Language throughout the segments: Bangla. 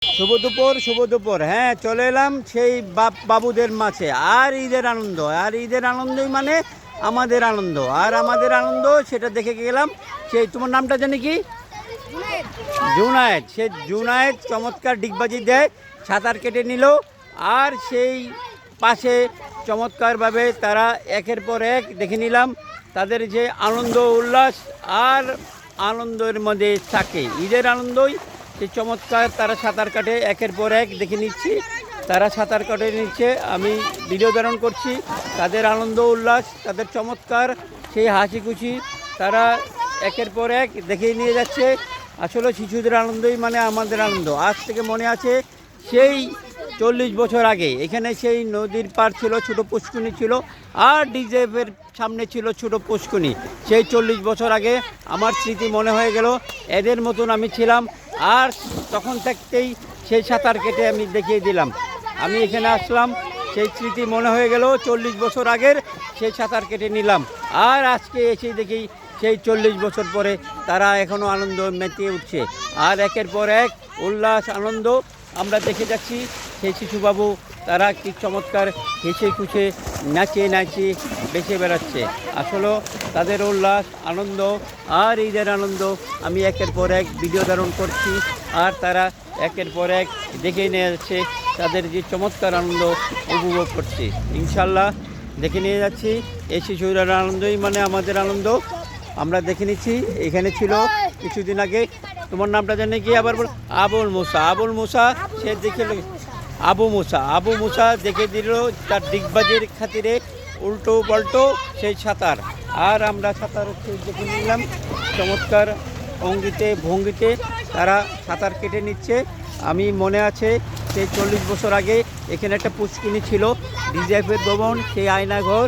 শুভ দুপুর। হ্যাঁ, চলে এলাম সেই বাবুদের মাঝে। আর ঈদের আনন্দই মানে আমাদের আনন্দ। আর আমাদের আনন্দ সেটা দেখে গেলাম। সেই তোমার নামটা জানি কি? জুনায়েদ। সে জুনায়েদ চমৎকার ডিগবাজি দেয়, সাঁতার কেটে নিল। আর সেই পাশে চমৎকারভাবে তারা একের পর এক দেখে নিলাম তাদের যে আনন্দ উল্লাস আর আনন্দের মধ্যে থাকে। ঈদের আনন্দই সে চমৎকার, তারা সাঁতার কাটে একের পর এক দেখে নিচ্ছি। তারা সাঁতার কাটে নিচ্ছে, আমি ভিডিও ধারণ করছি তাদের আনন্দ উল্লাস, তাদের চমৎকার সেই হাসি খুশি তারা একের পর এক দেখে নিয়ে যাচ্ছে। আসলে শিশুদের আনন্দই মানে আমাদের আনন্দ। আজ থেকে মনে আছে সেই 40 বছর আগে এখানে সেই নদীর পার ছিল, ছোটো পুষ্কুনি ছিল, আর ডিজেফের সামনে ছিল ছোটো পুষ্কুনি। সেই 40 বছর আগে আমার স্মৃতি মনে হয়ে গেল এদের মতন আমি ছিলাম। আর তখন থাকতেই সেই সাঁতার কেটে আমি দেখিয়ে দিলাম। আমি এখানে আসলাম, সেই স্মৃতি মনে হয়ে গেল 40 বছর আগের, সেই সাঁতার কেটে নিলাম। আর আজকে এসে দেখি সেই 40 বছর পরে তারা এখনও আনন্দ মেতে উঠছে। আর একের পর এক উল্লাস আনন্দ আমরা দেখে যাচ্ছি। সেই শিশুবাবু তারা কি চমৎকার হেসে খুশে নাচে বেঁচে বেড়াচ্ছে। আসলে তাদের উল্লাস আনন্দ আর ঈদের আনন্দ আমি একের পর এক ভিডিও ধারণ করছি। আর তারা একের পর এক দেখে নিয়ে যাচ্ছে, তাদের যে চমৎকার আনন্দ উপভোগ করছে। ইনশাল্লাহ দেখে নিয়ে যাচ্ছি এই শিশুদের আনন্দই মানে আমাদের আনন্দ। আমরা দেখে নিচ্ছি। এখানে ছিল কিছুদিন আগে, তোমার নামটা জানে কি আবার? আবুল মুসা। সে দেখে আবু মুসা দেখে দিল তার ডিগবাজির খাতিরে উল্টো পাল্টো সেই সাঁতার। আর আমরা সাঁতার দেখে নিলাম চমৎকার ভঙ্গিতে তারা সাঁতার কেটে নিচ্ছে। আমি মনে আছে সেই 40 বছর আগে এখানে একটা পুষ্কিনি ছিল, ডিজিএফের ভবন, সেই আয়নাঘর,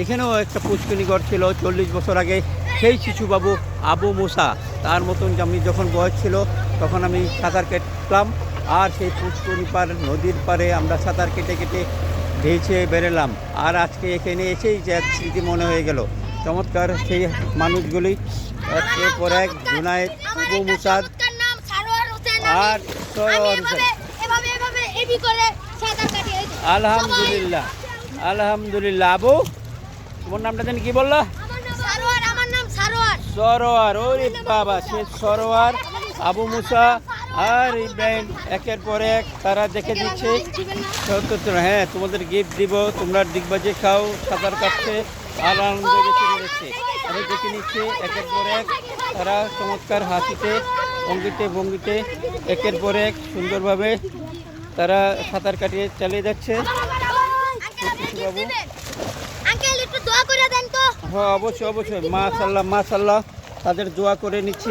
এখানেও একটা পুষ্কিনি ঘর ছিল 40 বছর আগে। সেই শিশুবাবু আবু মুসা, তার মতন আমি যখন বয়স ছিল তখন আমি সাঁতার কাটলাম। আর সেই পুষ্করণী পার নদীর পারে আমরা সাঁতার কেটে ভেসে বেরোলাম। আর আজকে এখানে এসেই যে স্মৃতি মনে হয়ে গেল। চমৎকার সেই মানুষগুলি একের পর এক, জুনায়েদ, আবু মুসাদ আর সরোয়ার হোসেন। আলহামদুলিল্লাহ। আবু, তোমার নামটা জানি কি বললা? সরোয়ার। ওরে বাবা, সে সরোয়ার, আবু মুসা আর ইব্রাহিম একের পর এক তারা দেখে দিচ্ছে। হ্যাঁ, তোমাদের গিফট দিব, তোমরা ডিগবাজি খাও, সাঁতার কাটছে আর আনন্দ বেশি বেড়েছে। আমি দেখে নিচ্ছে একের পর এক তারা চমৎকার হাসিতে ভঙ্গিতে একের পর এক সুন্দরভাবে তারা সাঁতার কাটিয়ে চালিয়ে যাচ্ছে। বাবু, হ্যাঁ, অবশ্যই মাশাআল্লাহ তাদের দোয়া করে নিচ্ছি।